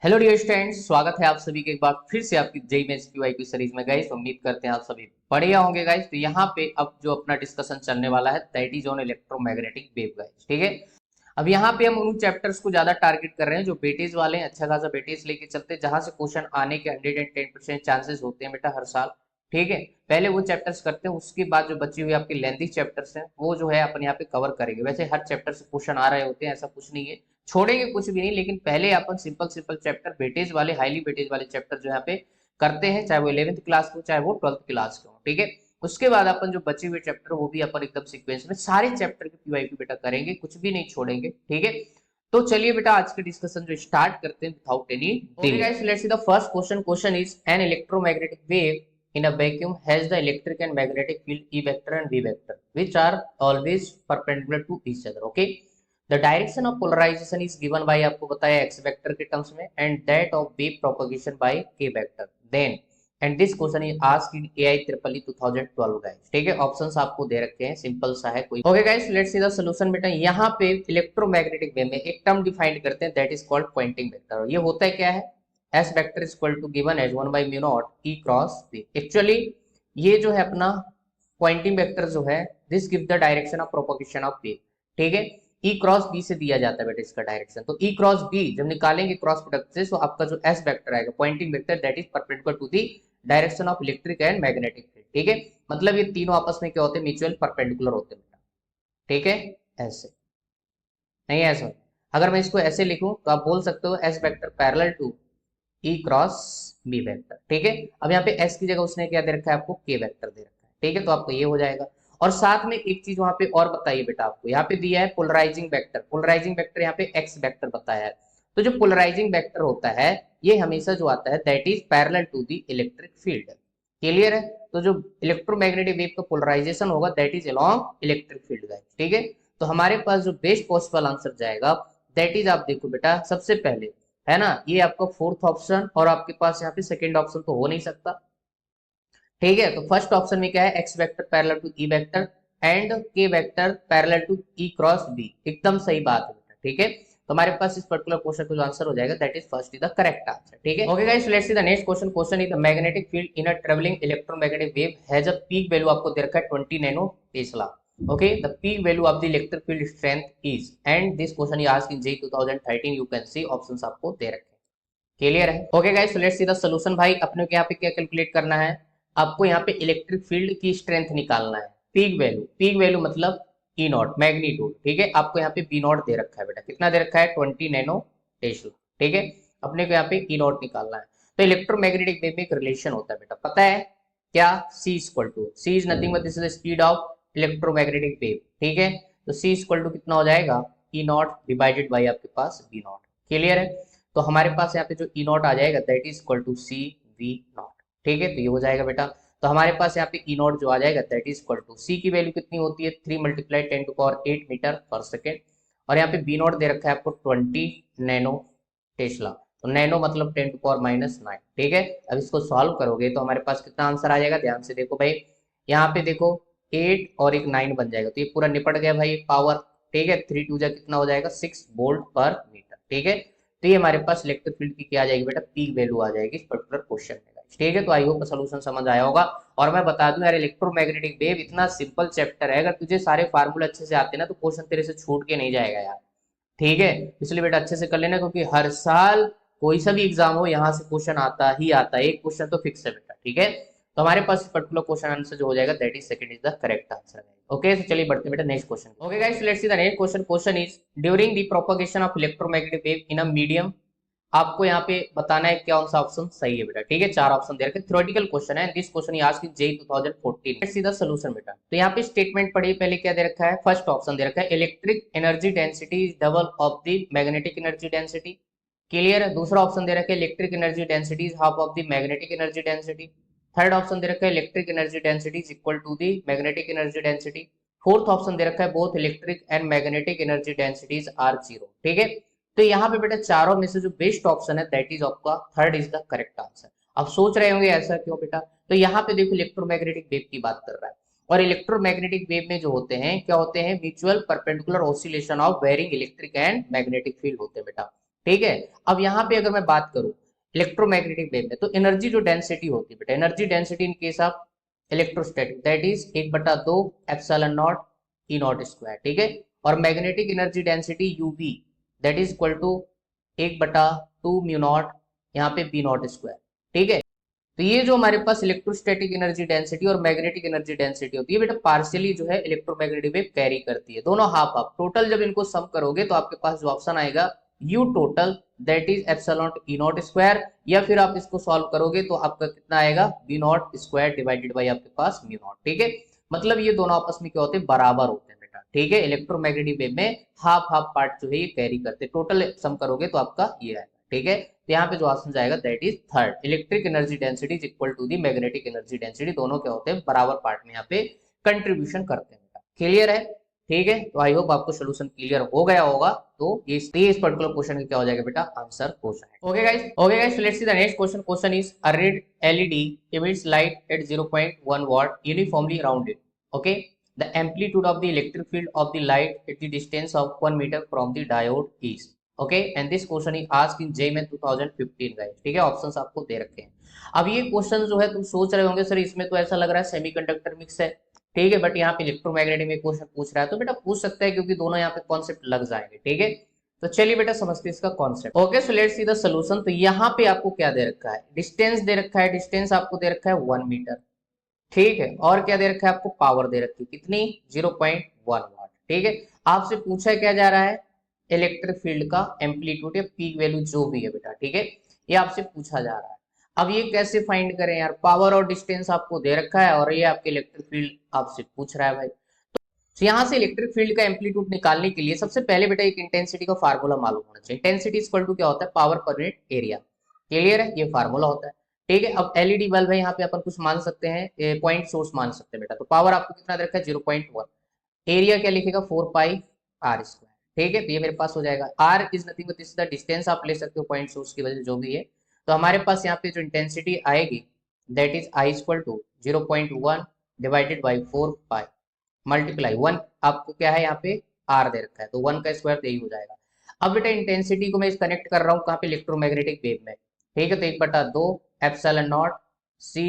Hello dear students, स्वागत है आप सभी के एक बार फिर से आपकी जेईई मेंस पीवाईक्यू सीरीज में। गाइस उम्मीद करते हैं आप सभी बढ़िया होंगे। गाइस तो यहाँ पे अब जो अपना डिस्कशन चलने वाला है that is on electromagnetic wave. Guys ठीक है, अब यहाँ पे हम उन चैप्टर्स को ज्यादा टारगेट कर रहे हैं जो वेटेज वाले हैं। अच्छा खासा वेटेज लेके चलते हैं जहां से क्वेश्चन आने के 110% चांसेस होते हैं बेटा हर साल। ठीक है, पहले वो चैप्टर्स करते हैं, उसके बाद जो बची हुई आपकी लेंथी चैप्टर्स हैं वो जो है अपन यहाँ पे कवर करेंगे। वैसे हर चैप्टर से क्वेश्चन आ रहे होते हैं, ऐसा कुछ नहीं है, छोड़ेंगे कुछ भी नहीं, लेकिन पहले अपन सिंपल सिंपल चैप्टर वेटेज वाले, हाईली वेटेज वाले चैप्टर जो यहाँ पे करते हैं, चाहे वो 11th क्लास के हो चाहे वो 12th क्लास के हो। ठीक है, उसके बाद अपन जो बचे हुए चैप्टर वो भी अपन एकदम सीक्वेंस में सारे चैप्टर के पीवाईक्यू बेटा करेंगे, कुछ भी नहीं छोड़ेंगे। ठीक है, तो चलिए बेटा आज के डिस्कशन जो स्टार्ट करते हैं without any delay. Guys let's see the first question. Question is an electromagnetic wave in a vacuum has the electric and magnetic field E vector and V vector which are always perpendicular to each other. Okay, the direction of polarization is given by आपको बताया x vector के terms में and that of wave propagation by k vector. Then and this question is asked in AIEEE 2012 guys. ठीक है, options आपको दे रखे हैं, simple सा है कोई। Okay guys let's see the solution. बेटा यहाँ पे इलेक्ट्रोमैग्नेटिक वेव में एक टर्म डिफाइन करते हैं that is called Poynting vector. ये होता है क्या है, S vector is equal to given as 1 by mu naught E cross B। Actually ये जो है अपना पॉइंटिंग वेक्टर जो है this give the direction of propagation of wave. ठीक है, E क्रॉस B से दिया जाता है बेटा इसका डायरेक्शन। तो E क्रॉस B जब निकालेंगे क्रॉस प्रोडक्ट से तो आपका जो S वेक्टर आएगा Poynting vector that is perpendicular to the direction of electric and magnetic field. ठीक है, मतलब ये तीनों आपस में क्या होते हैं, म्यूचुअल परपेंडिकुलर होते हैं बेटा। ठीक है, ऐसे नहीं ऐसा। अगर मैं इसको ऐसे लिखूं तो आप बोल सकते हो S vector parallel to E cross B vector. ठीक है, अब यहाँ पे एस की जगह उसने क्या दे रखा है आपको, के वेक्टर दे रखा है। ठीक है, तो आपको ये हो जाएगा। और साथ में एक चीज वहां पे और बताइए बेटा, आपको यहाँ पे दिया है पोलराइजिंग वेक्टर। पोलराइजिंग वेक्टर यहाँ पे एक्स वेक्टर बताया है। तो जो पोलराइजिंग वेक्टर होता है ये हमेशा जो आता है that is parallel to the electric field. Clear है, तो जो इलेक्ट्रोमैग्नेटिक वेव का पोलराइजेशन होगा that is along electric field guys. ठीक है, तो हमारे पास जो बेस्ट पॉसिबल आंसर जाएगा दैट इज, आप देखो बेटा सबसे पहले है ना, ये आपका फोर्थ ऑप्शन, और आपके पास यहाँ पे सेकंड ऑप्शन तो हो नहीं सकता। ठीक है, तो फर्स्ट ऑप्शन में क्या है, X vector parallel to E vector and K vector parallel to E cross B. एकदम सही बात है बेटा। ठीक है, तो हमारे पास इस पर्टिकुलर क्वेश्चन का जो आंसर हो जाएगा that is first is the correct answer. ठीक है, okay guys let's see the next question. Question is the magnetic field in a travelling electromagnetic wave has a peak value, आपको दे रखा है 20 nano Tesla. Okay, the peak value of the electric field strength is, and this question is asked in JEE 2013. You can see options आपको दे रखे हैं। Clear है, okay guys let's see the solution. भाई अपने को यहाँ पे क्या कैलकुलेट करना है, आपको यहाँ पे इलेक्ट्रिक फील्ड की स्ट्रेंथ निकालना है। पीक वैल्यू मतलब ई नॉट मैग्नीट्यूड। ठीक है, आपको यहाँ पे बी नॉट दे रखा है बेटा, कितना दे रखा है 20 नैनो टेस्ला। ठीक है, अपने को यहाँ पे ई नॉट निकालना है। तो इलेक्ट्रोमैग्नेटिक वेव में एक रिलेशन होता है बेटा, पता है क्या, C equal to, C is nothing but this is the speed of electromagnetic wave. ठीक है, तो सी इक्वल टू कितना हो जाएगा, ई नॉट डिवाइडेड बाई आपके पास बी नॉट। क्लियर है, तो हमारे पास यहाँ पे जो ई नॉट आ जाएगा that is equal to C V naught. ठीक है, तो ये हो जाएगा बेटा। तो हमारे पास यहाँ पे ई नॉट जो आ जाएगा दैट इज इक्वल टू, सी की वैल्यू कितनी होती है 3 मल्टीप्लाई 10 टू पावर 8 मीटर पर सेकेंड, और यहाँ पे बी नॉट दे रखा है आपको 20 नैनो टेस्ला। तो नैनो मतलब 10 टू पावर माइनस 9। ठीक है, अब इसको सॉल्व करोगे तो हमारे पास कितना आंसर आ जाएगा, ध्यान से देखो भाई, यहाँ पे देखो 8 और एक 9 बन जाएगा, तो ये पूरा निपट गया भाई पावर। ठीक है, 3 टू जा कितना हो जाएगा 6 वोल्ट पर मीटर। ठीक है, तो ये हमारे पास इलेक्ट्रिक फील्ड की क्या आ जाएगी बेटा, पीक वैल्यू आ जाएगी इस पर्टिकुलर क्वेश्चन में। ठीक है, तो आई होप सोल्यूशन समझ आया होगा। और मैं बता दूं यार, इलेक्ट्रोमैग्नेटिक वेव इतना सिंपल चैप्टर है, अगर तुझे सारे फार्मूले अच्छे से आते ना तो क्वेश्चन तेरे से छूट के नहीं जाएगा यार। ठीक है, इसलिए बेटा अच्छे से कर लेना, क्योंकि हर साल कोई सा भी एग्जाम हो यहाँ से क्वेश्चन आता ही आता है, एक क्वेश्चन तो फिक्स है बेटा। ठीक है, तो हमारे पास पर्टिकुलर क्वेश्चन आंसर जो हो जाएगा that is second is the correct answer. Okay, तो चलिए बढ़ते हैं बेटा next question. Okay guys let's see the next question. Question is during the propagation of electromagnetic wave in a medium, आपको यहाँ पे बताना है कौन सा ऑप्शन सही है बेटा। ठीक है, चार ऑप्शन दे रखे, थ्योरेटिकल क्वेश्चन है, दिस क्वेश्चन आज की JEE 2014। Let's see the solution बेटा। तो यहाँ पे स्टेटमेंट पढ़िए, पहले क्या दे रखा है, फर्स्ट ऑप्शन दे रखा है electric energy density is double of the magnetic energy density. Clear है, दूसरा ऑप्शन दे रखा है electric energy density is half of the magnetic energy density. Third option दे रखा है electric energy density is equal to the magnetic energy density. Fourth option दे रखा है both electric and magnetic energy densities are zero. ठीक है, तो यहाँ पे बेटा चारों में से जो बेस्ट ऑप्शन है दैट इज आपका third is the correct answer. अब सोच रहे होंगे ऐसा क्यों बेटा, तो यहाँ पे देखो इलेक्ट्रोमैग्नेटिक वेव की बात कर रहा है, और इलेक्ट्रोमैग्नेटिक वेव में जो होते हैं क्या होते हैं, mutual perpendicular oscillation of varying electric and magnetic field होते हैं बेटा। ठीक है, अब यहाँ पे अगर मैं बात करूं इलेक्ट्रोमैग्नेटिक वेव में, तो एनर्जी जो डेंसिटी होती है बेटा, energy density in case of electrostatic that is 1/2 epsilon naught E naught square, ठीक है। और magnetic energy density UV that is equal to 1/2 mu naught यहाँ पे बी नॉट स्क्वायर, ठीक है। तो ये जो हमारे पास इलेक्ट्रोस्टैटिक एनर्जी डेंसिटी और मैग्नेटिक एनर्जी डेंसिटी होती है बेटा, पार्शियली जो है इलेक्ट्रोमैग्नेटिक वेव कैरी करती है, दोनों हाफ हाफ। टोटल जब इनको सम करोगे तो आपके पास जो ऑप्शन आएगा you total that is epsilon E naught square, या फिर आप इसको सॉल्व करोगे तो आपका कितना आएगा B naught square divided by आपके पास म्यू नॉट, ठीक है। मतलब ये दोनों आपस में क्या होते हैं, बराबर होते हैं बेटा, ठीक है। इलेक्ट्रोमैग्नेटिक वेव में हाफ हाफ पार्ट जो है ये कैरी करते हैं, टोटल सम करोगे तो आपका ये आएगा, ठीक है। तो यहाँ पे जो ऑप्शन जाएगा that is third, electric energy density is equal to the magnetic energy density, दोनों क्या होते हैं बराबर पार्ट में यहाँ पे कंट्रीब्यूशन करते हैं बेटा, क्लियर है, ठीक है। तो आई होप आपको सोल्यूशन क्लियर हो गया होगा। तो ये इस पर्टिकुलर क्वेश्चन का क्या हो जाएगा बेटा, आंसर हो जाएगा। Okay guys, let's see the next question. Question is a red LED emits light at 0.1 watt uniformly around it, okay, the amplitude of the electric field of the light at the distance of 1 meter from the diode is, okay, and this question is asked in JEE 2015 guys, ठीक है। Options आपको दे रखे हैं। अब ये question जो है तुम सोच रहे होंगे सर इसमें तो ऐसा लग रहा है सेमीकंडक्टर मिक्स है, ठीक है, बट यहाँ पे इलेक्ट्रोमैग्नेटिक में क्वेश्चन पूछ रहा है, तो बेटा पूछ सकता है क्योंकि दोनों यहाँ पे कॉन्सेप्ट लग जाएंगे, ठीक है। तो चलिए बेटा समझते हैं इसका concept. Okay, so let's see the solution. तो यहाँ पे आपको क्या दे रखा है, डिस्टेंस दे रखा है, डिस्टेंस आपको दे रखा है 1 मीटर, ठीक है। और क्या दे रखा है आपको, पावर दे रखी है कितनी, 0.1 वाट, ठीक है। आपसे पूछा क्या जा रहा है, इलेक्ट्रिक फील्ड का एम्पलीट्यूड या पीक वैल्यू जो भी है बेटा, ठीक है, ये आपसे पूछा जा रहा है। अब ये कैसे फाइंड करें यार, पावर और डिस्टेंस आपको दे रखा है और ये आपके इलेक्ट्रिक फील्ड आपसे पूछ रहा है भाई। तो यहाँ से इलेक्ट्रिक फील्ड का एम्पलीट्यूड निकालने के लिए सबसे पहले बेटा एक इंटेंसिटी का फार्मूला मालूम होना चाहिए। इंटेंसिटी इक्वल टू क्या होता है, power per unit area, clear है, ये फार्मूला होता है, ठीक है। अब एलईडी बल्ब है, यहाँ पे अपन कुछ मान सकते हैं, पॉइंट सोर्स मान सकते हैं बेटा। तो पावर आपको कितना दे रखा है, 0.1, एरिया क्या लिखेगा 4 पाई r स्क्वायर, ठीक है। तो ये मेरे पास हो जाएगा, r is nothing but this the distance, आप ले सकते हो पॉइंट सोर्स की वजह से जो भी है। तो हमारे पास यहाँ पे जो इंटेंसिटी आएगी that is I equal to 0.1 divided by 4 pi multiply 1, आपको क्या है यहाँ पे r दे रखा है, तो 1 का स्क्वायर तो यही हो जाएगा। अब बेटा इंटेंसिटी को मैं कनेक्ट कर रहा हूँ कहाँ पे, इलेक्ट्रोमैग्नेटिक वेव में, ठीक है। तो 1/2 एप्सिलॉन नॉट c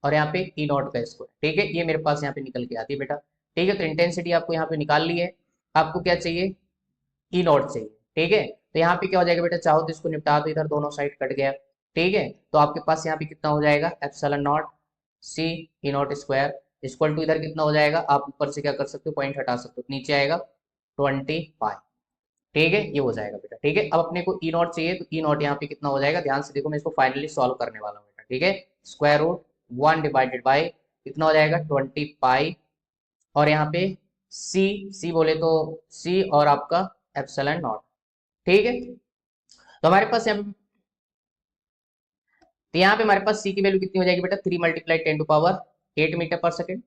और यहाँ पे ई नॉट का स्क्वायर, ठीक है, ये मेरे पास यहाँ पे निकल के आती है बेटा, ठीक है। तो इंटेंसिटी आपको यहाँ पे निकाल ली है, आपको क्या चाहिए, ई नॉट चाहिए, ठीक है। तो यहाँ पे क्या हो जाएगा बेटा, चाहो तो इसको निपटा दो, इधर दोनों साइड कट गया, ठीक है। तो आपके पास यहाँ पे कितना हो जाएगा, epsilon naught C E naught square equal to इधर कितना हो जाएगा, आप ऊपर से क्या कर सकते हो, पॉइंट हटा सकते हो, तो नीचे आएगा 20 पाई, ठीक है, ये हो जाएगा बेटा, ठीक है। अब अपने को ई नॉट चाहिए, तो ई नॉट यहाँ पे कितना हो जाएगा, ध्यान से देखो, मैं इसको फाइनली सॉल्व करने वाला हूँ बेटा, ठीक है। स्क्वायर रूट 1 डिवाइडेड बाई कितना हो जाएगा 20 पाई, और यहाँ पे सी बोले तो सी और आपका एप्सिलॉन नॉट, ठीक है। तो हमारे पास यहाँ पे हमारे पास सी की वैल्यू कितनी हो जाएगी बेटा, 3 × 10⁸ मीटर पर second.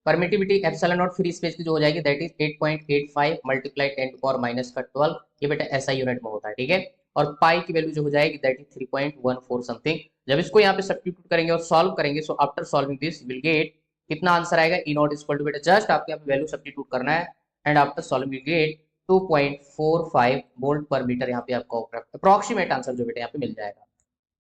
Permittivity epsilon not free space की जो हो जाएगी दैट इज 8.85 × 10⁻12, ये बेटा ऐसा यूनिट में होता है, ठीक है। और पाई की वैल्यू जो हो जाएगी दैट इज 3.14 समथिंग। जब इसको यहाँ पे सब्स्टिट्यूट करेंगे और सॉल्व करेंगे, so after solving this will get, कितना आंसर आएगा, ई नॉट इक्वल टू बेटा जस्ट आपको यहाँ पे वैल्यू सब्स्टिट्यूट करना है, and after solving will get 2.45 volt per metre, यहाँ पे आपको अप्रोक्सीमेट आंसर जो बेटा यहाँ पे मिल जाएगा,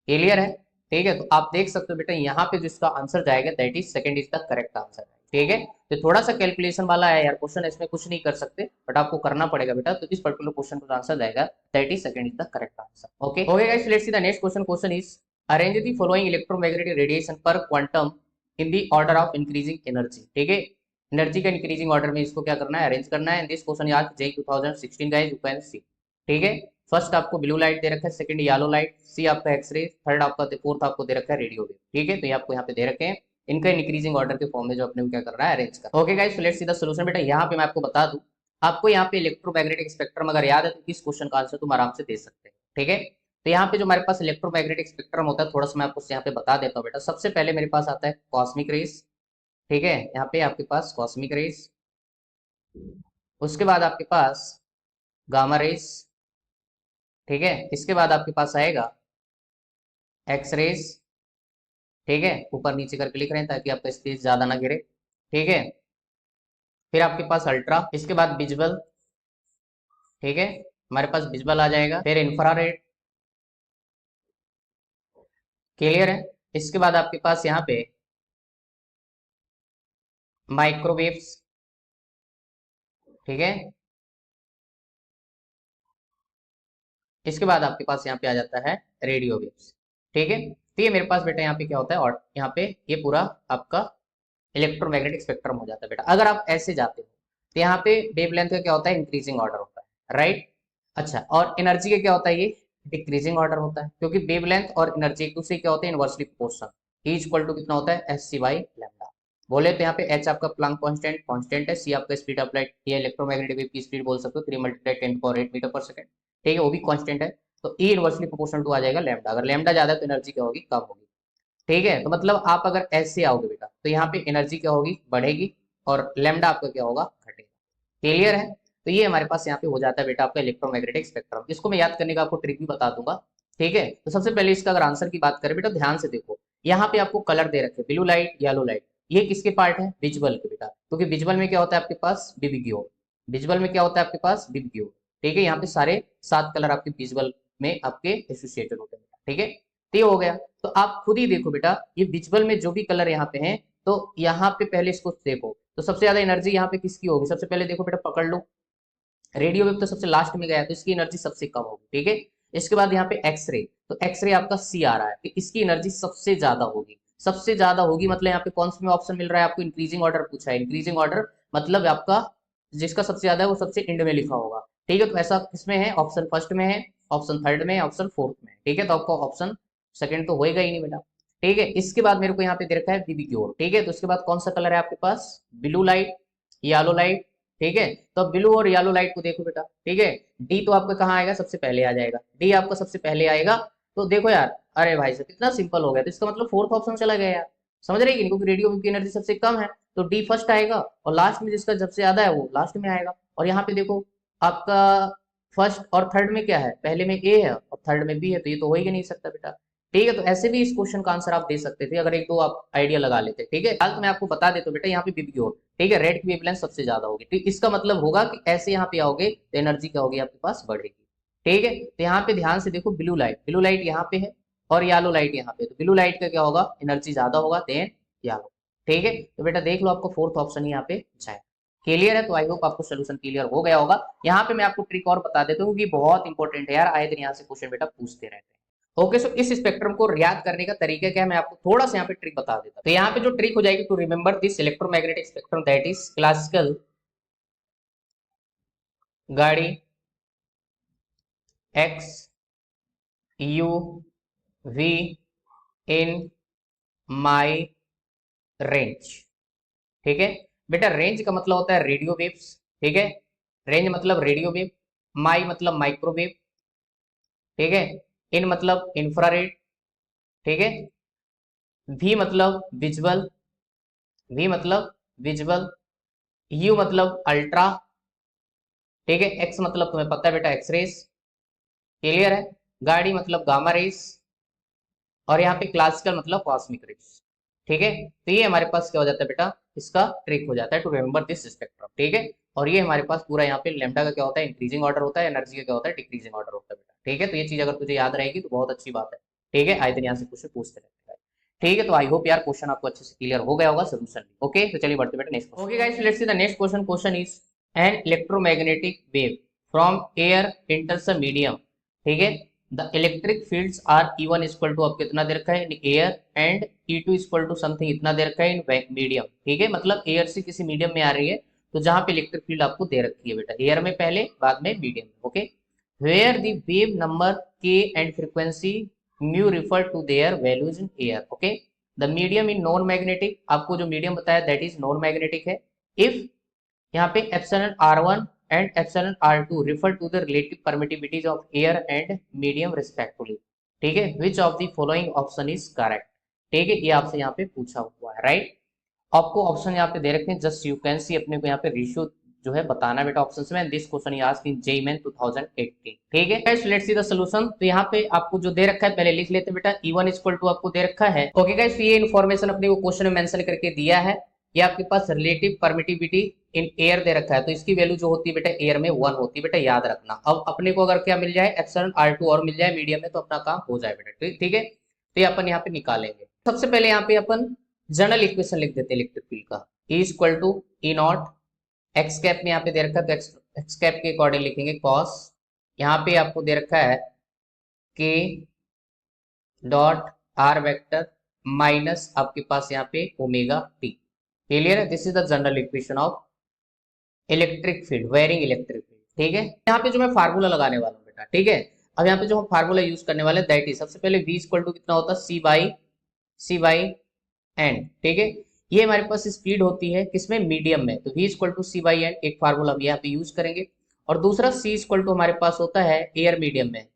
क्लियर है, ठीक है। तो आप देख सकते हो बेटा यहाँ पे जो इसका आंसर जाएगा that is second is the correct answer, ठीक है। तो थोड़ा सा कैलकुलेशन वाला है यार क्वेश्चन, इसमें कुछ नहीं कर सकते, बट आपको करना पड़ेगा बेटा। तो इस पर्टिकुलर क्वेश्चन का आंसर जाएगा that is second is the correct answer, okay. Okay guys, let's see the next question. Question is arrange the following electromagnetic radiation per quantum in the order of increasing energy, ठीक है। Energy का increasing order में इसको क्या करना है, arrange करना है। दिस क्वेश्चन आज जेईई 2016 गाइस, यू कैन सी, ठीक है। फर्स्ट आपको ब्लू लाइट दे रखा है, सेकंड येलो लाइट, सी आपका एक्सरे, थर्ड आपका, फोर्थ आपको दे रखा है रेडियो वेव, ठीक है। तो ये आपको यहाँ पे दे रखे हैं, इनका इंक्रीजिंग ऑर्डर के फॉर्म में जो अपने को क्या करना है, अरेंज कर। Okay guys, let's see the solution. बेटा यहाँ पे मैं आपको बता दूं, आपको यहाँ पे इलेक्ट्रोमैग्नेटिक स्पेक्ट्रम अगर याद है तो इस क्वेश्चन का आंसर तुम आराम से दे सकते हैं, ठीक है। तो यहाँ पे जो हमारे पास इलेक्ट्रोमैग्नेटिक स्पेक्ट्रम होता है, थोड़ा सा मैं आपको यहाँ पे बता देता हूँ बेटा। सबसे पहले मेरे पास आता है कॉस्मिक रेस, ठीक है, यहाँ पे आपके पास कॉस्मिक रेस, उसके बाद आपके पास गामा रेस, ठीक है। इसके बाद आपके पास आएगा एक्स रेस, ठीक है, ऊपर नीचे करके लिख रहे हैं ताकि आपका स्पेस ज्यादा ना गिरे, ठीक है। फिर आपके पास अल्ट्रा, इसके बाद विजुअल, ठीक है, हमारे पास विजुअल आ जाएगा, फिर इंफ्रारेड, क्लियर है। इसके बाद आपके पास यहाँ पे माइक्रोवेव्स, ठीक है। इसके बाद आपके पास यहाँ पे आ जाता है रेडियो वेव्स, ठीक है। तो ये मेरे पास बेटा यहाँ पे क्या होता है, और यहाँ पे ये पूरा आपका इलेक्ट्रोमैग्नेटिक स्पेक्ट्रम हो जाता है बेटा। अगर आप ऐसे जाते हो तो यहाँ पे वेवलेंथ का क्या होता है, इंक्रीजिंग ऑर्डर होता है, राइट। अच्छा, और एनर्जी का क्या होता है, ये डिक्रीजिंग ऑर्डर होता है, क्योंकि वेवलेंथ और एनर्जी एक दूसरे क्या होते हैं, inversely proportional. E equal to कितना होता है, एस सी बाई लैम्डा। बोले तो यहाँ पे एच आपका प्लांक कांस्टेंट कांस्टेंट है, सी आपका स्पीड ऑफ लाइट, ये इलेक्ट्रोमैग्नेटिक वेव की स्पीड बोल सकते हो 3 × 10⁻⁸ मीटर पर सेकंड, ठीक है, वो भी कांस्टेंट है। तो ई इनवर्सली प्रोपोर्शनल टू आ जाएगा लैम्डा। अगर लैम्डा ज्यादा है तो एनर्जी क्या होगी, कम होगी, ठीक है। तो मतलब आप अगर ऐसे आओगे बेटा तो यहाँ पे एनर्जी क्या होगी, बढ़ेगी, और लैम्डा आपका क्या होगा, घटेगा। क्लियर है। तो ये हमारे पास यहाँ पे हो जाता है बेटा आपका इलेक्ट्रोमैग्नेटिक स्पेक्ट्रम। इसको मैं याद करने का आपको ट्रिक भी बता दूंगा, ठीक है। तो सबसे पहले इसका अगर आंसर की बात करें बेटा, ध्यान से देखो, यहाँ पे आपको कलर दे रखे, ब्लू लाइट, येलो लाइट, ये किसके पार्ट है, विजुअल के बेटा, क्योंकि विजुअल में क्या होता है आपके पास, विबग्योर। विजुअल में क्या होता है आपके पास, विबग्योर, ठीक है। यहाँ पे सारे 7 कलर आपके विजुअल में आपके एसोसिएटेड होते हैं, ठीक है। तो ये हो गया। तो आप खुद ही देखो बेटा, ये विजुअल में जो भी कलर यहाँ पे हैं, तो यहाँ पे पहले इसको देखो, तो सबसे ज्यादा एनर्जी यहाँ पे किसकी होगी, सबसे पहले देखो बेटा, पकड़ लो, रेडियो वेव तो सबसे लास्ट में गया है, तो इसकी एनर्जी सबसे कम होगी, ठीक है। इसके बाद यहाँ पे एक्सरे, तो एक्सरे आपका सी आ रहा है, तो इसकी एनर्जी सबसे ज्यादा होगी। सबसे ज्यादा होगी मतलब यहाँ पे कौन से में ऑप्शन मिल रहा है आपको, इंक्रीजिंग ऑर्डर पूछा है, इंक्रीजिंग ऑर्डर मतलब आपका जिसका सबसे ज्यादा है वो सबसे एंड में लिखा होगा, ठीक है। तो ऐसा किसमें है, ऑप्शन फर्स्ट में है, ऑप्शन थर्ड में है, ऑप्शन फोर्थ में है, ठीक है। तो आपको ऑप्शन सेकंड तो होएगा ही नहीं बेटा, ठीक है। इसके बाद मेरे को यहाँ पे दे रखा है बीबीक्यूर, ठीक है। तो उसके बाद कौन सा कलर है आपके पास, ब्लू लाइट, येलो लाइट, ठीक है। तो ब्लू और येलो लाइट को देखो बेटा, ठीक है। डी तो आपका कहाँ आएगा, सबसे पहले आ जाएगा, डी आपका सबसे पहले आएगा। तो देखो यार, अरे भाई साहब कितना सिंपल हो गया, तो इसका मतलब फोर्थ ऑप्शन चला गया यार, समझ रहे कि नहीं, क्योंकि रेडियो की एनर्जी सबसे कम है, तो डी फर्स्ट आएगा, और लास्ट में जिसका सबसे ज्यादा है वो लास्ट में आएगा। और यहाँ पे देखो आपका फर्स्ट और थर्ड में क्या है, पहले में ए है और थर्ड में बी है, तो ये तो हो ही नहीं सकता बेटा, ठीक है। तो ऐसे भी इस क्वेश्चन का आंसर आप दे सकते थे अगर एक दो आप आइडिया लगा लेते, ठीक है। हाल तो मैं आपको बता देता हूँ बेटा, यहाँ पे बीबीक्यू, ठीक है, रेड की वेवलेंथ सबसे ज्यादा होगी, ठीक। इसका मतलब होगा कि ऐसे यहाँ पे आओगे तो एनर्जी क्या होगी आपके पास, बढ़ेगी, ठीक है। तो यहाँ पे ध्यान से देखो, ब्लू लाइट, ब्लू लाइट यहाँ पे है और येलो लाइट यहाँ पे, तो ब्लू लाइट का क्या होगा, एनर्जी ज्यादा होगा देन येलो, ठीक है। तो बेटा देख लो, आपको फोर्थ ऑप्शन यहाँ पे जाए। क्लियर है। तो आई होप आपको सोल्यूशन क्लियर हो गया होगा। यहाँ पे मैं आपको ट्रिक और बता देता हूँ कि बहुत इंपॉर्टेंट है यार, आए दिन यहाँ से क्वेश्चन बेटा पूछते रहते हैं। ओके, सो इस स्पेक्ट्रम को याद करने का तरीका क्या है, मैं आपको थोड़ा सा यहाँ पे ट्रिक बता देता हूँ। तो यहाँ पे जो ट्रिक हो जाएगी, to remember this electromagnetic spectrum that is classical gaadi X U V in my range, ठीक है। बेटा रेंज का मतलब होता है रेडियो वेव्स, ठीक है, रेंज मतलब रेडियो वेव, माई मतलब माइक्रोवेव, ठीक है, इन मतलब इंफ्रारेड, ठीक है, वी मतलब विजुअल, वी मतलब विजुअल, यू मतलब अल्ट्रा, ठीक है, एक्स मतलब तुम्हें पता है बेटा एक्सरेज, क्लियर है, गाड़ी मतलब गामा रेस, और यहाँ पे क्लासिकल मतलब कॉस्मिक रेस, ठीक है। तो ये हमारे पास क्या हो जाता है बेटा, इसका ट्रिक हो जाता है टू रिमेंबर दिस स्पेक्ट्रम, ठीक है। और ये हमारे पास पूरा यहाँ पे लैम्डा का क्या होता है, इंक्रीजिंग ऑर्डर होता है, एनर्जी का क्या होता है, डिक्रीजिंग ऑर्डर होता है बेटा, ठीक है। तो ये चीज अगर तुझे याद रहेगी तो बहुत अच्छी बात है, ठीक है। आए दिन यहाँ से क्वेश्चन पूछते रहते हैं, ठीक है। तो आई होप यार क्वेश्चन आपको अच्छे से क्लियर हो गया होगा, सोल्यूशन भी ओके। तो चलिए बढ़ते बेटा next. Okay guys, let's see the next question. Question is an electromagnetic wave from air enters a medium, ठीक है। The electric fields are E1 equal to, अब कितना दे रखा है, in air, and E2 equal to something इतना दे रखा है इन मीडियम, ठीक है। मतलब एयर से किसी मीडियम में आ रही है, तो जहां पे इलेक्ट्रिक फील्ड आपको दे रखी है बेटा, एयर में पहले बाद में मीडियम में, okay. Where the wave number k and frequency mu refer to their values in air, okay. The medium in non magnetic, आपको जो मीडियम बताया दैट इज नॉन मैग्नेटिक है। इफ यहाँ पे epsilon R1 and epsilon R2 refer to the relative permittivities of air and medium respectively, ठीक है। Which of the following option is correct, ठीक है, ये आपसे यहाँ पे पूछा हुआ है, राइट। आपको ऑप्शन यहाँ पे दे रखे हैं, जस्ट यू कैन सी, अपने को यहाँ पे रेशियो जो है बताना बेटा ऑप्शन में। This question you asked in JEE main 2018, ठीक है। Guys let's see the solution. तो यहाँ पे आपको जो दे रखा है पहले लिख लेते हैं बेटा, E1 इक्वल टू आपको दे रखा है, ओके गाइस। ये इन्फॉर्मेशन अपने को क्वेश्चन में मेंशन करके दिया है। ये आपके पास रिलेटिव परमिटिविटी इन एयर दे रखा है, तो इसकी वैल्यू जो होती है बेटा एयर में 1 होती है बेटा, याद रखना। अब अपने को अगर क्या मिल जाए, एप्सिलॉन R2 और मिल जाए मीडियम में, तो अपना काम हो जाए बेटा, ठीक है। तो ये अपन यहाँ पे निकालेंगे। सबसे पहले यहाँ पे अपन जनरल इक्वेशन लिख देते हैं इलेक्ट्रिक फील्ड का, E equal to E naught, x cap में यहाँ पे दे रखा है तो एक्स कैप के अकॉर्डिंग लिखेंगे कॉस, यहाँ पे आपको दे रखा है के डॉट आर वेक्टर माइनस आपके पास यहाँ पे ओमेगा टी। क्लियर है? This is the general equation of electric field, varying electric field. ठीक है, यहाँ पे जो मैं फार्मूला लगाने वाला हूँ बेटा, ठीक है, अब यहाँ पे जो हम फार्मूला यूज करने वाले दैट इज, सबसे पहले v इक्वल टू कितना होता है सी बाई एन। ठीक है, ये हमारे पास स्पीड होती है किसमें, मीडियम में, तो v equal to C by N एक फार्मूला हम यहाँ पे यूज करेंगे। और दूसरा c इक्वल टू हमारे पास होता है एयर मीडियम में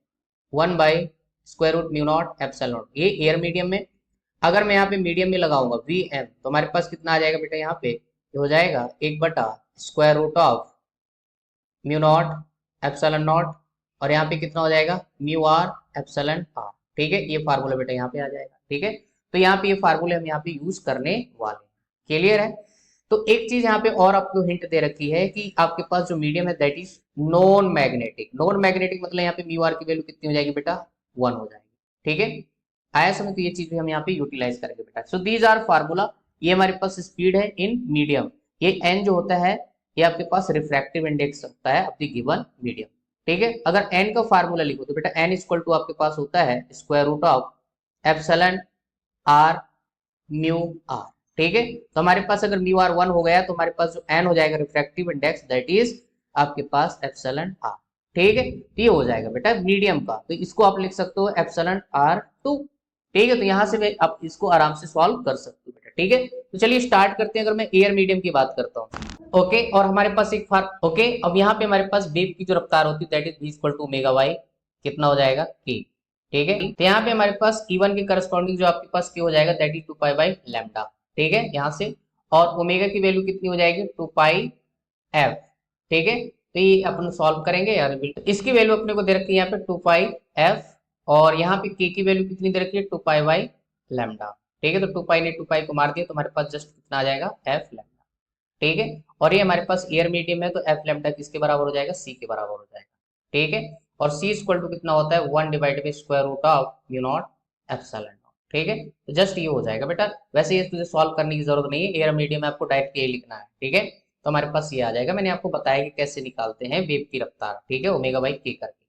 1/√μ नॉट एप्सिलॉन नॉट, ये एयर मीडियम में। अगर मैं यहाँ पे मीडियम में लगाऊंगा vm तो हमारे पास कितना आ जाएगा बेटा, यहाँ पे ये हो जाएगा 1/√ऑफ म्यू नॉट एप्सिलॉन नॉट, और यहाँ पे कितना हो जाएगा म्यू आर एप्सिलॉन आर। ठीक है, ये फार्मूला बेटा यहाँ पे आ जाएगा। ठीक है, तो यहाँ पे ये फार्मूले हम यहाँ पे यूज करने वाले हैं। क्लियर है? तो एक चीज यहाँ पे और आपको हिंट दे रखी है कि आपके पास जो मीडियम है that is non magnetic. Non magnetic मतलब यहाँ पे म्यू आर की वैल्यू कितनी हो जाएगी बेटा, 1 हो जाएगी। ठीक है, आया समझ? तो ये चीज भी हम यहाँ पे यूटिलाइज करेंगे बेटा। So these are formula. ये हमारे पास स्पीड है इन मीडियम, ये एन जो होता है ये आपके पास रिफ्रैक्टिव इंडेक्स होता है ऑफ द गिवन मीडियम। ठीक है, अगर एन का फार्मूला लिखो तो बेटा एन इक्वल टू आपके पास होता है √ऑफ एप्सिलॉन आर म्यू आर। ठीक है, तो हमारे पास अगर म्यू आर 1 हो गया तो हमारे पास जो एन हो जाएगा रिफ्रैक्टिव इंडेक्स दैट इज आपके पास एप्सिलॉन आर। ठीक है, तो ये हो जाएगा बेटा मीडियम का, तो इसको आप लिख सकते हो एप्सिलॉन आर 2। ठीक है, तो यहां से आप इसको आराम से सॉल्व कर सकते हो बेटा। ठीक है, तो चलिए स्टार्ट करते हैं। अगर मैं एयर मीडियम की बात करता हूँ, ओके, और हमारे पास एक ओके, अब यहाँ पे हमारे पास वेव की जो रफ्तार होती है that is v equal to omega Y, कितना हो जाएगा k। ठीक है, तो यहाँ पे हमारे पास E1 के करस्पॉन्डिंग जो आपके पास k हो जाएगा that is 2 pi by lambda. ठीक है, यहाँ से, और ओमेगा की वैल्यू कितनी हो जाएगी 2 पाई f। ठीक है, तो ये अपन सॉल्व करेंगे यार, इसकी वैल्यू अपने को दे रखी है यहाँ पे 2 पाई f, और यहाँ पे k की वैल्यू कितनी दे रखी है 2 पाई बाई लैम्डा। ठीक है, तो 2 पाई ने 2 पाई को मार दिया तो हमारे पास जस्ट कितना आ जाएगा f लैम्डा। ठीक है, और ये हमारे पास एयर मीडियम है तो एफ लैम्डा किसके बराबर हो जाएगा, सी के बराबर हो जाएगा। ठीक है, और सी इक्वल टू कितना होता है 1/√ऑफ म्यू नॉट एप्सिलॉन नॉट। ठीक है, तो जस्ट ये हो जाएगा बेटा। वैसे ये तुझे सॉल्व करने की जरूरत नहीं है, एयर मीडियम में आपको डायरेक्ट ये लिखना है। ठीक है, तो हमारे पास ये आ जाएगा। मैंने आपको बताया कि कैसे निकालते हैं वेव की रफ्तार। ठीक है, ओमेगा बाई के करके।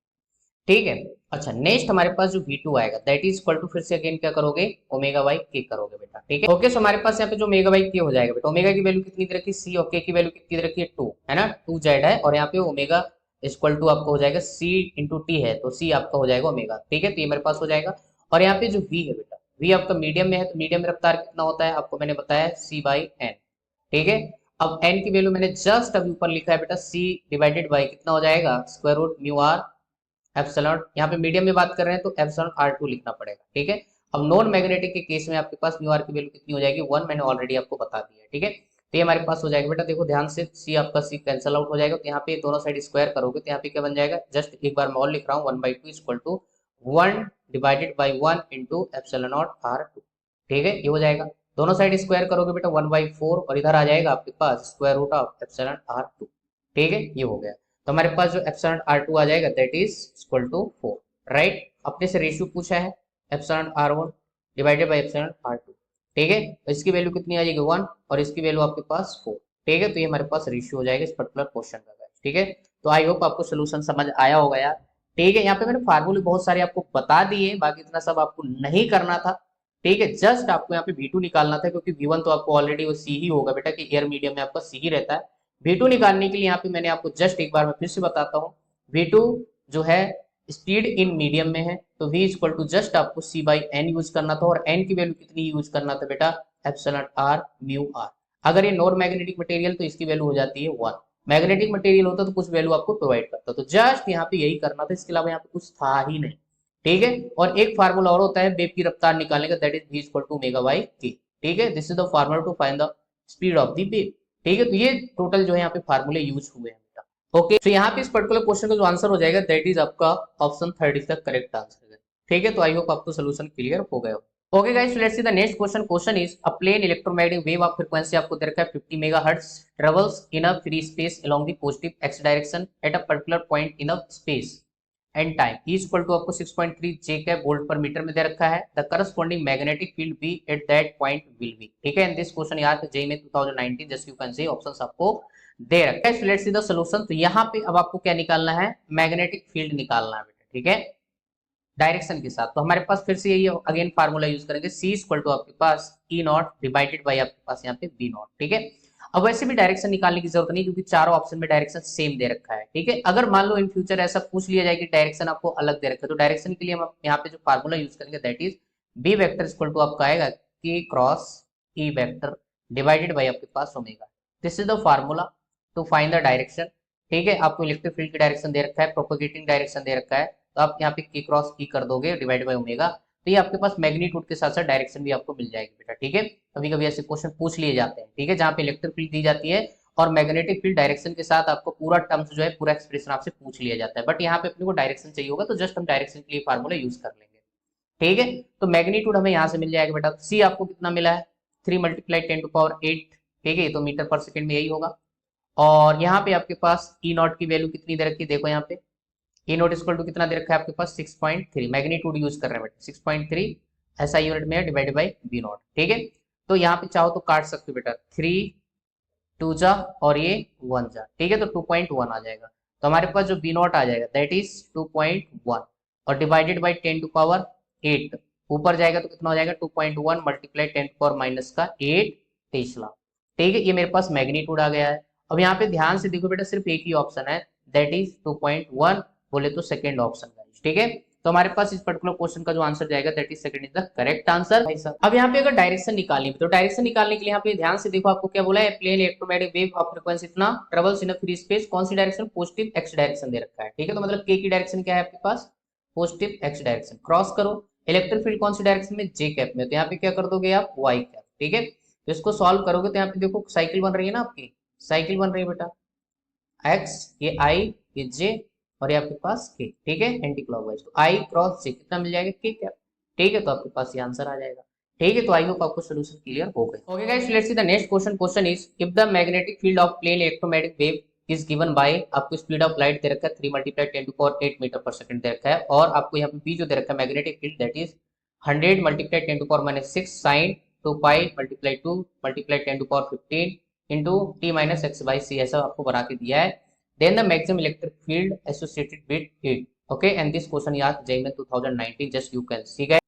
ठीक है, अच्छा, नेक्स्ट हमारे पास जो V2 आएगा दैट इज इक्वल टू, फिर से अगेन क्या करोगे ओमेगा बाई के करोगे बेटा। ठीक है, ओके, सो हमारे पास यहाँ पे जो ओमेगा बाई के हो जाएगा बेटा, ओमेगा की वैल्यू कितनी दे रखी है सी, और के की वैल्यू कितनी दे रखी है 2, है ना, 2z है, और यहाँ पे ओमेगा इक्वल टू आपका हो जाएगा c इंटू टी है तो c आपका हो जाएगा ओमेगा। ठीक है, तो ये मेरे पास हो जाएगा। और यहाँ पे जो v है बेटा, v आपका मीडियम में है तो मीडियम में रफ्तार कितना होता है आपको मैंने बताया c बाई एन। ठीक है, अब n की वैल्यू मैंने जस्ट अभी ऊपर लिखा है बेटा, c डिवाइडेड बाई कितना हो जाएगा √म्यू आर एप्सिलॉन। यहाँ पे मीडियम में बात कर रहे हैं तो एप्सिलॉन R2 लिखना पड़ेगा। ठीक है, अब नॉन मैग्नेटिक के केस में आपके पास म्यू आर की वैल्यू कितनी हो जाएगी 1, मैंने ऑलरेडी आपको बता दिया है। ठीक है, तो ये हमारे पास हो जाएगा बेटा, देखो ध्यान से, सी आपका सी कैंसिल आउट हो जाएगा, तो यहाँ पे दोनों साइड स्क्वायर करोगे तो यहाँ पे क्या बन जाएगा, जस्ट एक बार मैं और लिख रहा हूँ 1/2 equal to 1/1 into epsilon naught R2। ठीक है, ये हो जाएगा। दोनों साइड स्क्वायर करोगे बेटा 1/4, और इधर आ जाएगा आपके पास √ऑफ एप्सिलॉन R2। ठीक है, ये हो गया। तो हमारे पास जो एप्सिलॉन R2 आ जाएगा that is equal to 4, right. अपने से रेशियो पूछा है epsilon R1 divided by epsilon R2। ठीक है, तो इसकी वैल्यू कितनी आ जाएगी 1, और इसकी वैल्यू आपके पास 4। ठीक है, तो ये हमारे पास रेशियो हो जाएगा इस पर्टिकुलर क्वेश्चन का। ठीक है, तो आई होप आपको सोल्यूशन समझ आया होगा यार। ठीक है, यहाँ पे मैंने फार्मूले बहुत सारे आपको बता दिए, बाकी इतना सब आपको नहीं करना था। ठीक है, जस्ट आपको यहाँ पे V2 निकालना था, क्योंकि V1 तो आपको ऑलरेडी वो सी ही होगा बेटा, कि एयर मीडियम में आपका सी ही रहता है। V2 निकालने के लिए यहाँ पे मैंने आपको जस्ट एक बार मैं फिर से बताता हूँ, V2 जो है स्पीड इन मीडियम में है तो V इक्वल टू जस्ट आपको C बाई एन यूज करना था, और n की वैल्यू कितनी यूज करना था बेटा, एप्सिलॉन R म्यू R। अगर ये नॉन मैग्नेटिक मटेरियल तो इसकी वैल्यू हो जाती है 1, मैग्नेटिक मटेरियल होता तो कुछ वैल्यू आपको प्रोवाइड करता, तो जस्ट यहाँ पे यही करना था, इसके अलावा यहाँ पे कुछ था ही नहीं। ठीक है, और एक फार्मूला और होता है वेव की रफ्तार निकालने का that is V equal to omega by K. ठीक है, this is the formula to find the speed of the wave. ठीक है, तो ये टोटल जो है यहाँ पे फार्मूले यूज हुए हैं बेटा। ओके, तो यहाँ पे इस पर्टिकुलर क्वेश्चन का जो आंसर हो जाएगा दैट इज आपका option 3 is the correct answer. ठीक है, तो आई होप आपको सोल्यूशन क्लियर हो गया। Okay guys, let's see the next question. Question is a plane electromagnetic wave of frequency आपको दे रखा है 50 megahertz travels in a free space along the positive x direction at a particular point in a space. And time is equal to आपको 6.3 J cap volt per metre में दे रखा है। The corresponding magnetic field B at that point will be, ठीक है। In this question याद JEE में 2019 just you can see options आपको दे रखा है। Let's see the solution. तो यहाँ पे अब आपको क्या निकालना है, मैग्नेटिक फील्ड निकालना है बेटा, ठीक है, डायरेक्शन के साथ। तो हमारे पास फिर से यही अगेन फार्मूला यूज करेंगे, सी इक्वल टू आपके पास ई नॉट डिवाइडेड बाई आपके पास यहाँ पे बी नॉट, ठीक है। अब वैसे भी डायरेक्शन निकालने की जरूरत नहीं क्योंकि चारों ऑप्शन में डायरेक्शन सेम दे रखा है, ठीक है। अगर मान लो इन फ्यूचर ऐसा पूछ लिया जाए कि डायरेक्शन आपको अलग दे रखा है, तो डायरेक्शन के लिए हम यहाँ पे जो फार्मूला यूज करेंगे that is B vector equal to आपका आएगा K cross E vector divided by आपके पास omega. This is the formula to find the direction, ठीक है। आपको इलेक्ट्रिक फील्ड की डायरेक्शन दे रखा है, प्रोपोगेटिंग डायरेक्शन दे रखा है, तो आप यहाँ पे के क्रॉस ई कर दोगे डिवाइड बाई ओमेगा, तो ये आपके पास मैग्नीट्यूड के साथ साथ डायरेक्शन भी आपको मिल जाएगी बेटा, ठीक है। कभी कभी ऐसे क्वेश्चन पूछ लिए जाते हैं, ठीक है, जहाँ पे इलेक्ट्रिक फील्ड दी जाती है और मैग्नेटिक फील्ड डायरेक्शन के साथ आपको पूरा टर्म्स जो है पूरा एक्सप्रेशन आपसे पूछ लिया जाता है, बट यहाँ पे अपने को डायरेक्शन चाहिए होगा तो जस्ट हम डायरेक्शन के लिए फार्मूला यूज कर लेंगे, ठीक है। तो मैग्नीट्यूड हमें यहाँ से मिल जाएगा बेटा, सी आपको कितना मिला है 3 × 10⁸, ठीक है, तो मीटर पर सेकेंड में यही होगा। और यहाँ पे आपके पास ई नॉट की वैल्यू कितनी दे रखी है, देखो यहाँ पे ई नॉट इक्वल टू कितना दे रखा है आपके पास 6.3, मैग्नीट्यूड यूज कर रहे हैं बेटा 6.3 ऐसा यूनिट में है डिवाइड बाई बी नॉट, ठीक है। तो यहाँ पे चाहो तो काट सकते हो बेटा, 3 2 जा और ये 1 जा, ठीक है, तो 2.1 आ जाएगा। तो हमारे पास जो बी नॉट आ जाएगा दैट इज 2.1 और डिवाइडेड बाई 10⁸, ऊपर जाएगा तो कितना हो जाएगा 2.1 मल्टीप्लाई 10⁻⁸, टेस्ला, ठीक है। ये मेरे पास मैग्नीट्यूड आ गया है। अब यहाँ पे ध्यान से देखो बेटा सिर्फ एक ही ऑप्शन है दैट इज 2.1, बोले तो सेकंड ऑप्शन गाइस, ठीक है। तो हमारे पास इस पर्टिकुलर क्वेश्चन का जो आंसर जाएगा that is second is the correct answer. अब यहाँ पे अगर डायरेक्शन निकालनी तो डायरेक्शन निकालने के लिए यहाँ पे ध्यान से देखो आपको क्या बोला है, plane electromagnetic wave of frequency इतना travels in a free space, कौन सी डायरेक्शन, पॉजिटिव एक्स डायरेक्शन दे रखा है, ठीक है। तो मतलब के की डायरेक्शन क्या है आपके पास, पॉजिटिव एक्स डायरेक्शन, क्रॉस करो इलेक्ट्रिक फील्ड कौन सी डायरेक्शन में, जे कैप में, तो यहाँ पे क्या कर दोगे आप वाई कैप, ठीक है। तो इसको सॉल्व करोगे तो यहाँ पे देखो साइकिल बन रही है ना आपकी, साइकिल बन रही है बेटा, एक्स ये आई ये जे और ये आपके पास के, ठीक है, एंटी क्लॉकवाइज, तो आई क्रॉस जे कितना मिल जाएगा के कैप, ठीक है। तो आपके पास ये आंसर आ जाएगा, ठीक है। तो आई होप आपको सॉल्यूशन क्लियर हो गया। Okay guys, let's see the next question. Question is if the magnetic field of plane electromagnetic wave is given by, आपको स्पीड ऑफ लाइट दे रखा है 3 × 10⁸ मीटर पर सेकंड दे रखा है, और आपको यहाँ पे बी जो दे रखा है magnetic field that is 100 × 10⁻⁶ sin 2π × 2 × 10⁻15 into t-x/c ऐसा आपको बना के दिया है। Then the maximum electric field associated with it. Okay, and this question याद जेईई में 2019 just you can see guys।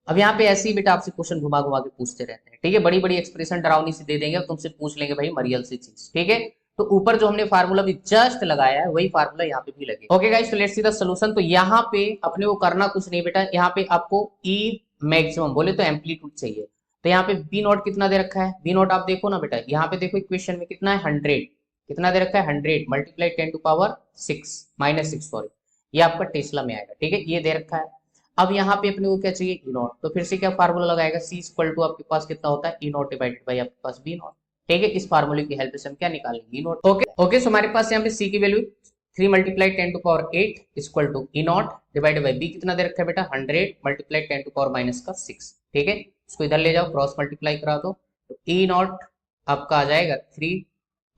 अब यहाँ पे ऐसे ही बेटा आपसे क्वेश्चन घुमा घुमा के पूछते रहते हैं, ठीक है, बड़ी बड़ी एक्सप्रेशन डरावनी से दे देंगे और तुमसे पूछ लेंगे भाई मरियल सी चीज, ठीक है। तो ऊपर जो हमने फार्मूला भी जस्ट लगाया है वही फार्मूला यहाँ पे भी लगे। ओके गाइस, तो लेट्स सी द सॉल्यूशन। तो यहाँ पे अपने को करना कुछ नहीं बेटा, यहाँ पे आपको ई मैक्सिमम बोले तो एम्पलीट्यूड चाहिए, तो यहाँ पे बी नॉट कितना दे रखा है, बी नॉट आप देखो ना बेटा, यहाँ पे देखो इक्वेशन में कितना है 100, कितना दे रखा है 100 मल्टीप्लाई 10⁻6 सॉरी, ये आपका टेस्ला में आएगा, ठीक है, ये दे रखा है। अब यहाँ पे अपने को क्या चाहिए ई नॉट, तो फिर से क्या फार्मूला लगाएगा, सी इक्वल टू आपके पास कितना होता है ई नॉट डिवाइडेड बाई आपके पास बी नॉट, ठीक है। इस फार्मूले की हेल्प से हम क्या निकालेंगे ई नॉट। ओके, सो हमारे पास यहाँ पे सी की value 3 × 10⁸ equal to E naught divided by B कितना दे रखा है बेटा 100 मल्टीप्लाई 10⁻⁶, ठीक है। इसको इधर ले जाओ क्रॉस मल्टीप्लाई करा दो, तो ई नॉट आपका आ जाएगा 3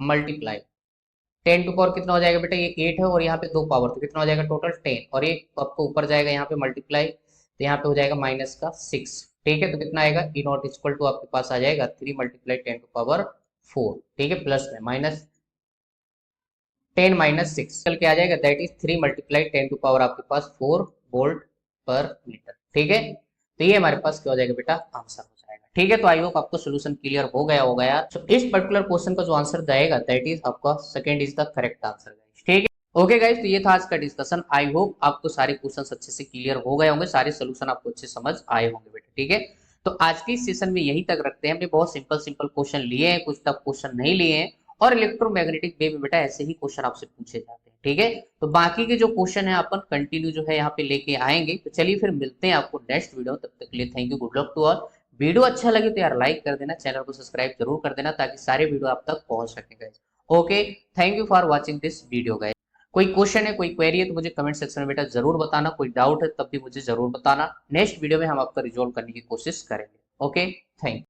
मल्टीप्लाई 10 टू पावर कितना हो जाएगा बेटा, ये 8 है और यहाँ पे 2 पावर, तो कितना हो जाएगा टोटल 10, और ये आपको ऊपर जाएगा यहाँ पे मल्टीप्लाई, तो यहाँ पे हो जाएगा -6, ठीक है। तो कितना आएगा ई नॉट इक्वल टू आपके पास आ जाएगा 3 × 10⁴, ठीक है, प्लस में -10 - 6 चल के आ जाएगा दैट इज 3 × 10⁴ आपके पास 4 वोल्ट पर मीटर, ठीक है। तो ये हमारे पास क्या हो जाएगा बेटा आंसर हो जाएगा, ठीक है। तो आई होप आपको सोल्यूशन क्लियर हो गया होगा यार। तो इस पर्टिकुलर क्वेश्चन का जो आंसर जाएगा दैट इज आपका second is the correct answer guys, ठीक है। ओके गाइस, तो ये था आज का डिस्कशन। आई होप आपको सारे क्वेश्चंस अच्छे से क्लियर हो गए होंगे, सारे सोल्यूशन आपको अच्छे समझ आए होंगे बेटा, ठीक है। तो आज के सेशन में यही तक रखते हैं, हमने बहुत सिंपल क्वेश्चन लिए हैं, कुछ टफ क्वेश्चन नहीं लिए हैं, और इलेक्ट्रोमैग्नेटिक वेव में बेटा ऐसे ही क्वेश्चन आपसे पूछे जाते हैं, ठीक है। तो बाकी के जो क्वेश्चन है अपन कंटिन्यू जो है यहाँ पे लेके आएंगे। तो चलिए फिर मिलते हैं आपको नेक्स्ट वीडियो, तब तक के लिए thank you, good luck to all. Video अच्छा लगे तो यार लाइक कर देना, चैनल को सब्सक्राइब जरूर कर देना ताकि सारे वीडियो आप तक पहुंच सके guys. Okay, thank you for watching this video guys. कोई क्वेश्चन है, कोई क्वेरी है तो मुझे कमेंट सेक्शन में बेटा जरूर बताना, कोई डाउट है तब भी मुझे जरूर बताना, नेक्स्ट वीडियो में हम आपका रिजॉल्व करने की कोशिश करेंगे। Okay, thank you.